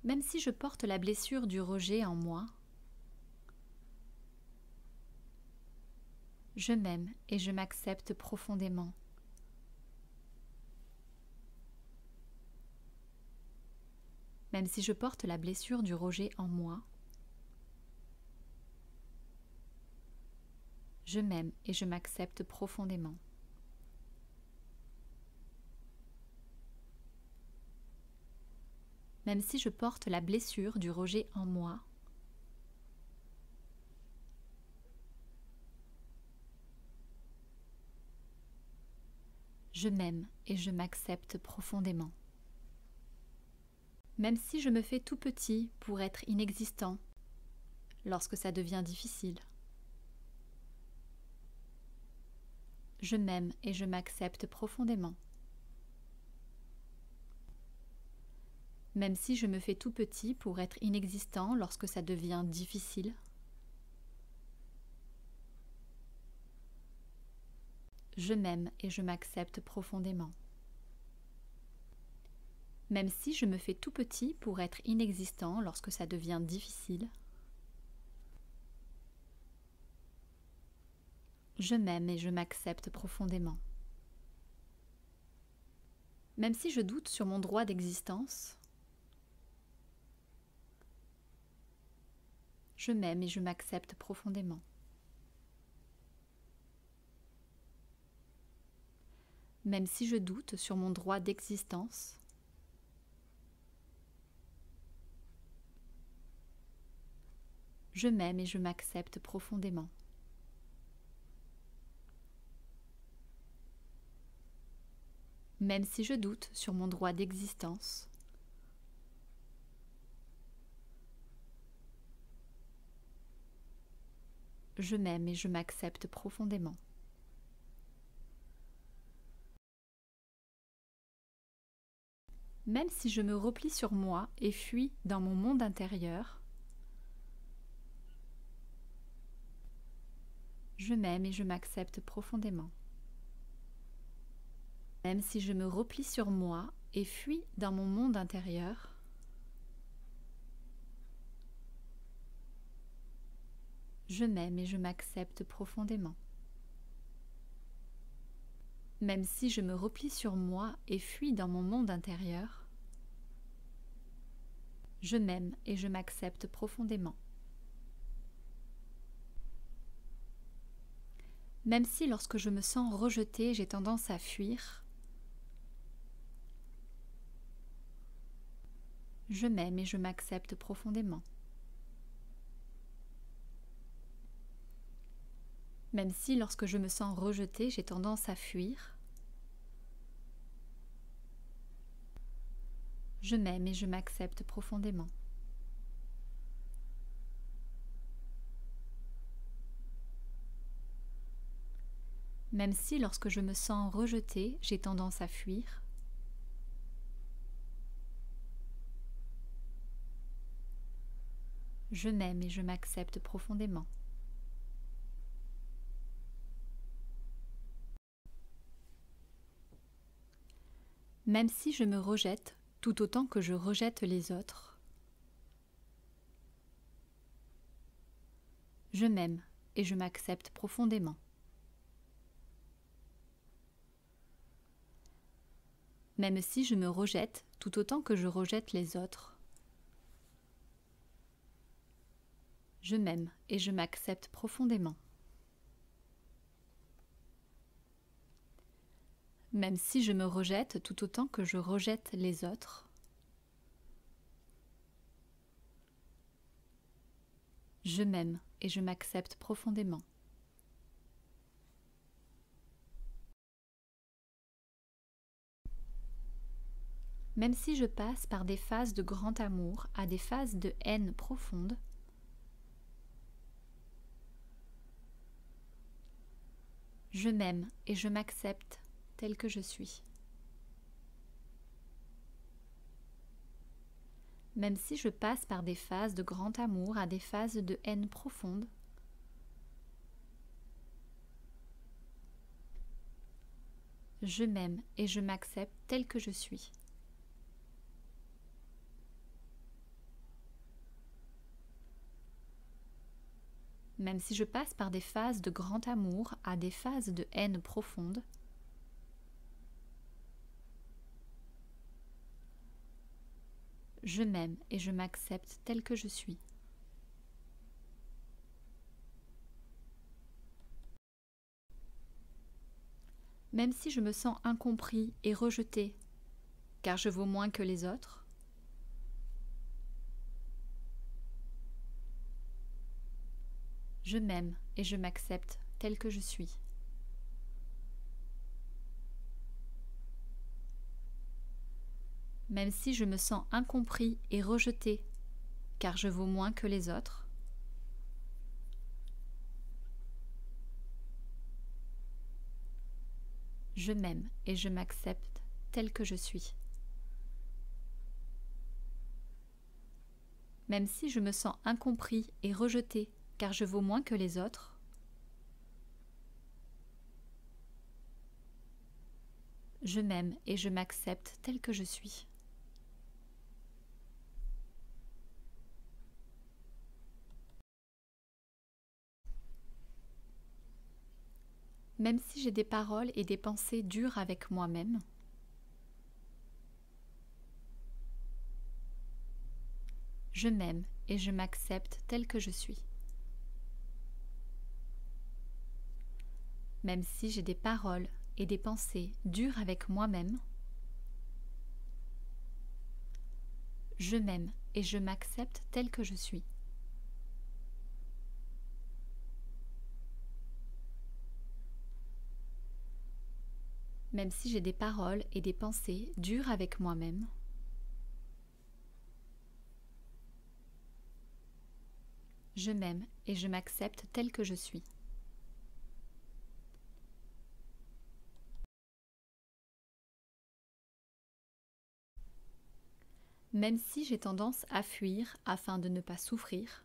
Même si je porte la blessure du rejet en moi, je m'aime et je m'accepte profondément. Même si je porte la blessure du rejet en moi, je m'aime et je m'accepte profondément. Même si je porte la blessure du rejet en moi, je m'aime et je m'accepte profondément. Même si je me fais tout petit pour être inexistant lorsque ça devient difficile, je m'aime et je m'accepte profondément. Même si je me fais tout petit pour être inexistant lorsque ça devient difficile, je m'aime et je m'accepte profondément. Même si je me fais tout petit pour être inexistant lorsque ça devient difficile, je m'aime et je m'accepte profondément. Même si je doute sur mon droit d'existence, je m'aime et je m'accepte profondément. Même si je doute sur mon droit d'existence, je m'aime et je m'accepte profondément. Même si je doute sur mon droit d'existence, je m'aime et je m'accepte profondément. Même si je me replie sur moi et fuis dans mon monde intérieur, je m'aime et je m'accepte profondément. Même si je me replie sur moi et fuis dans mon monde intérieur, je m'aime et je m'accepte profondément. Même si je me replie sur moi et fuis dans mon monde intérieur, je m'aime et je m'accepte profondément. Même si lorsque je me sens rejetée, j'ai tendance à fuir, je m'aime et je m'accepte profondément. Même si lorsque je me sens rejetée, j'ai tendance à fuir, je m'aime et je m'accepte profondément. Même si lorsque je me sens rejetée, j'ai tendance à fuir, je m'aime et je m'accepte profondément. Même si je me rejette tout autant que je rejette les autres, je m'aime et je m'accepte profondément. Même si je me rejette tout autant que je rejette les autres, je m'aime et je m'accepte profondément. Même si je me rejette tout autant que je rejette les autres, je m'aime et je m'accepte profondément. Même si je passe par des phases de grand amour à des phases de haine profonde, je m'aime et je m'accepte tel que je suis. Même si je passe par des phases de grand amour à des phases de haine profonde, je m'aime et je m'accepte tel que je suis. même si je passe par des phases de grand amour à des phases de haine profonde, je m'aime et je m'accepte tel que je suis. Même si je me sens incompris et rejeté, car je vaux moins que les autres, je m'aime et je m'accepte tel que je suis. Même si je me sens incompris et rejeté, car je vaux moins que les autres, je m'aime et je m'accepte tel que je suis. Même si je me sens incompris et rejeté, car je vaux moins que les autres, je m'aime et je m'accepte tel que je suis. Même si j'ai des paroles et des pensées dures avec moi-même, je m'aime et je m'accepte tel que je suis. Même si j'ai des paroles et des pensées dures avec moi-même, je m'aime et je m'accepte tel que je suis. Même si j'ai des paroles et des pensées dures avec moi-même, je m'aime et je m'accepte tel que je suis. Même si j'ai tendance à fuir afin de ne pas souffrir,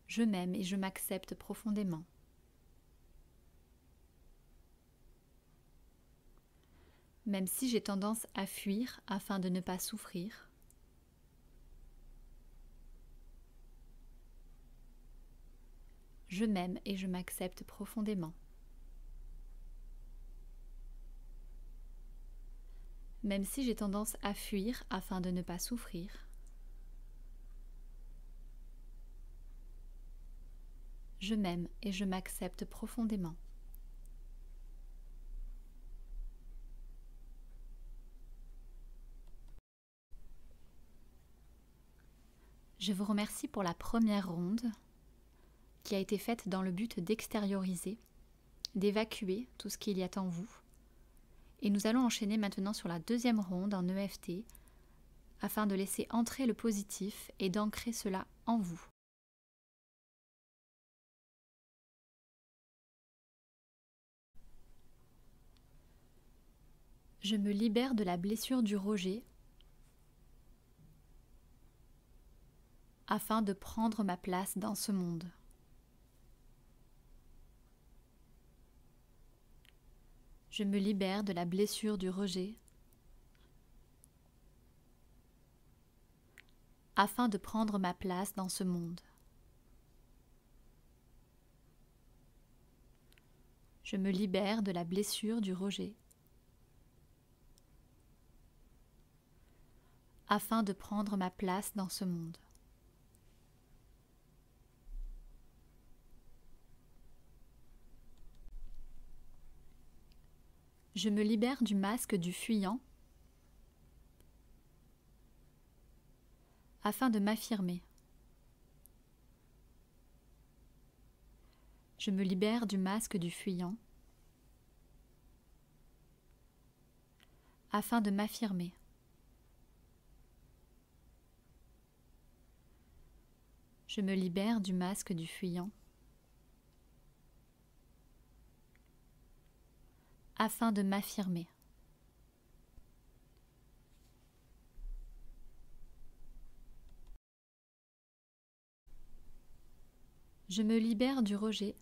je m'aime et je m'accepte profondément. Même si j'ai tendance à fuir afin de ne pas souffrir, je m'aime et je m'accepte profondément. Même si j'ai tendance à fuir afin de ne pas souffrir, je m'aime et je m'accepte profondément. Je vous remercie pour la première ronde qui a été faite dans le but d'extérioriser, d'évacuer tout ce qu'il y a en vous. Et nous allons enchaîner maintenant sur la deuxième ronde en EFT afin de laisser entrer le positif et d'ancrer cela en vous. Je me libère de la blessure du rejet afin de prendre ma place dans ce monde. Je me libère de la blessure du rejet afin de prendre ma place dans ce monde. Je me libère de la blessure du rejet afin de prendre ma place dans ce monde. Je me libère du masque du fuyant afin de m'affirmer. Je me libère du masque du fuyant afin de m'affirmer. Je me libère du masque du fuyant afin de m'affirmer. Je me libère du rejet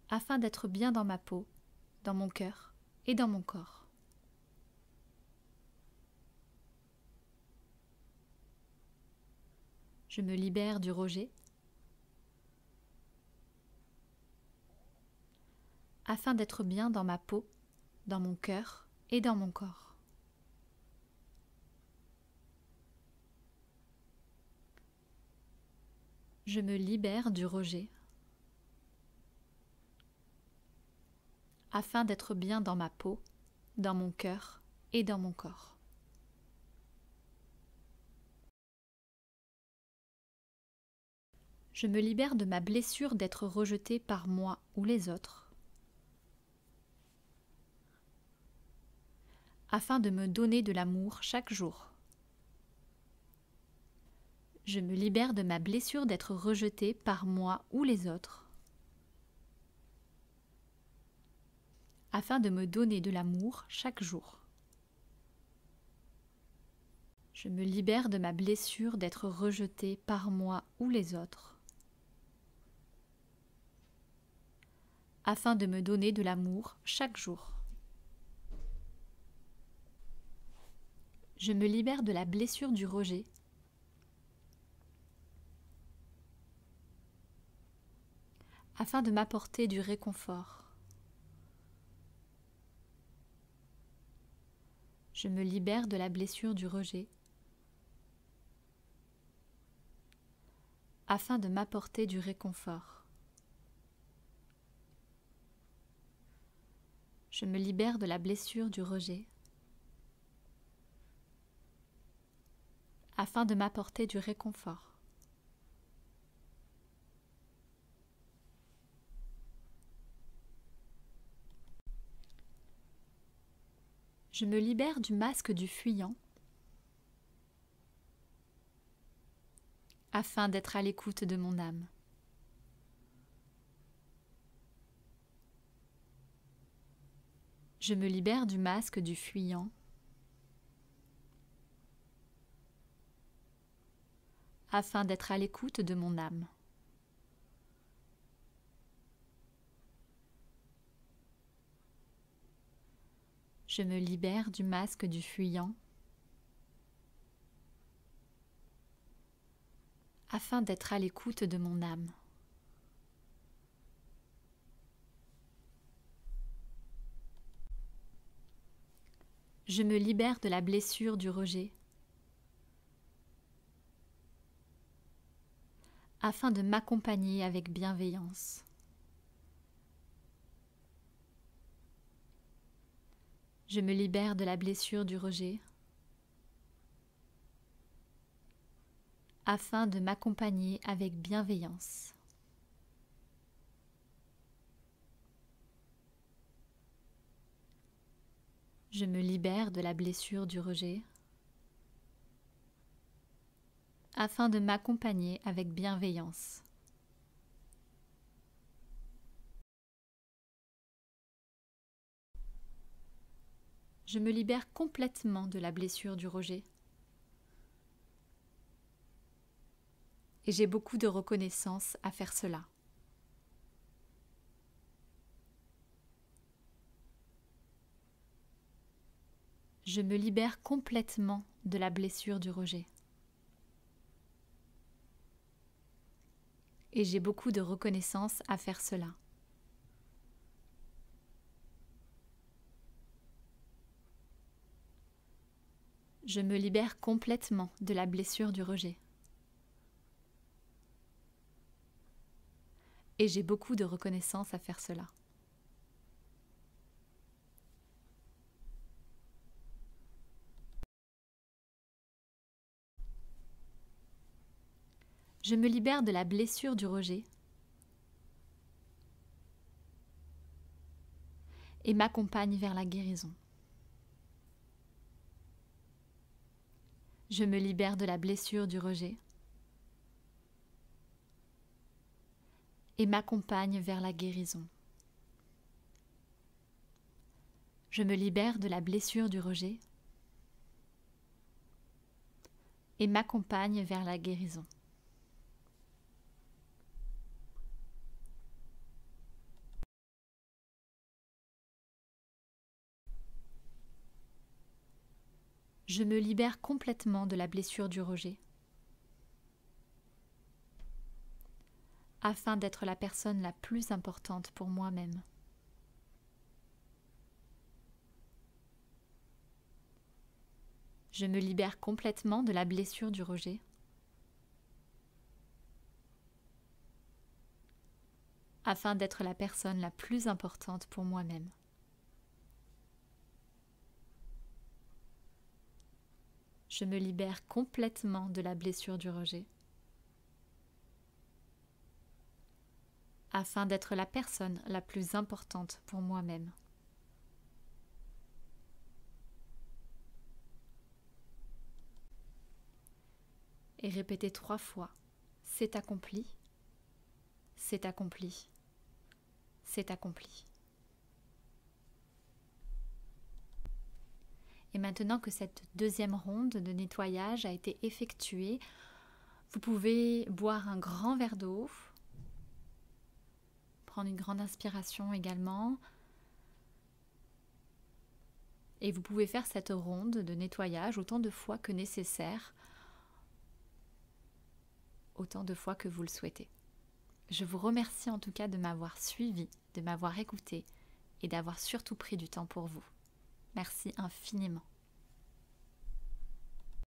afin d'être bien dans ma peau, dans mon cœur et dans mon corps. Je me libère du rejet afin d'être bien dans ma peau, dans mon cœur et dans mon corps. Je me libère du rejet afin d'être bien dans ma peau, dans mon cœur et dans mon corps. Je me libère de ma blessure d'être rejeté par moi ou les autres, afin de me donner de l'amour chaque jour. Je me libère de ma blessure d'être rejeté par moi ou les autres, afin de me donner de l'amour chaque jour. Je me libère de ma blessure d'être rejeté par moi ou les autres, afin de me donner de l'amour chaque jour. Je me libère de la blessure du rejet, afin de m'apporter du réconfort. Je me libère de la blessure du rejet, afin de m'apporter du réconfort. Je me libère de la blessure du rejet, afin de m'apporter du réconfort. Je me libère du masque du fuyant, afin d'être à l'écoute de mon âme. Je me libère du masque du fuyant, afin d'être à l'écoute de mon âme. Je me libère du masque du fuyant, afin d'être à l'écoute de mon âme. Je me libère de la blessure du rejet, afin de m'accompagner avec bienveillance. Je me libère de la blessure du rejet, afin de m'accompagner avec bienveillance. Je me libère de la blessure du rejet, afin de m'accompagner avec bienveillance. Je me libère complètement de la blessure du rejet. Et j'ai beaucoup de reconnaissance à faire cela. Je me libère complètement de la blessure du rejet. Et j'ai beaucoup de reconnaissance à faire cela. Je me libère complètement de la blessure du rejet. Et j'ai beaucoup de reconnaissance à faire cela. Je me libère de la blessure du rejet et m'accompagne vers la guérison. Je me libère de la blessure du rejet et m'accompagne vers la guérison. Je me libère de la blessure du rejet et m'accompagne vers la guérison. Je me libère complètement de la blessure du rejet afin d'être la personne la plus importante pour moi-même. Je me libère complètement de la blessure du rejet. Afin d'être la personne la plus importante pour moi-même. Je me libère complètement de la blessure du rejet. Afin d'être la personne la plus importante pour moi-même. Et répétez 3 fois. C'est accompli. C'est accompli. C'est accompli. Et maintenant que cette deuxième ronde de nettoyage a été effectuée, vous pouvez boire un grand verre d'eau, prendre une grande inspiration également, et vous pouvez faire cette ronde de nettoyage autant de fois que nécessaire, autant de fois que vous le souhaitez. Je vous remercie en tout cas de m'avoir suivi, de m'avoir écouté et d'avoir surtout pris du temps pour vous. Merci infiniment.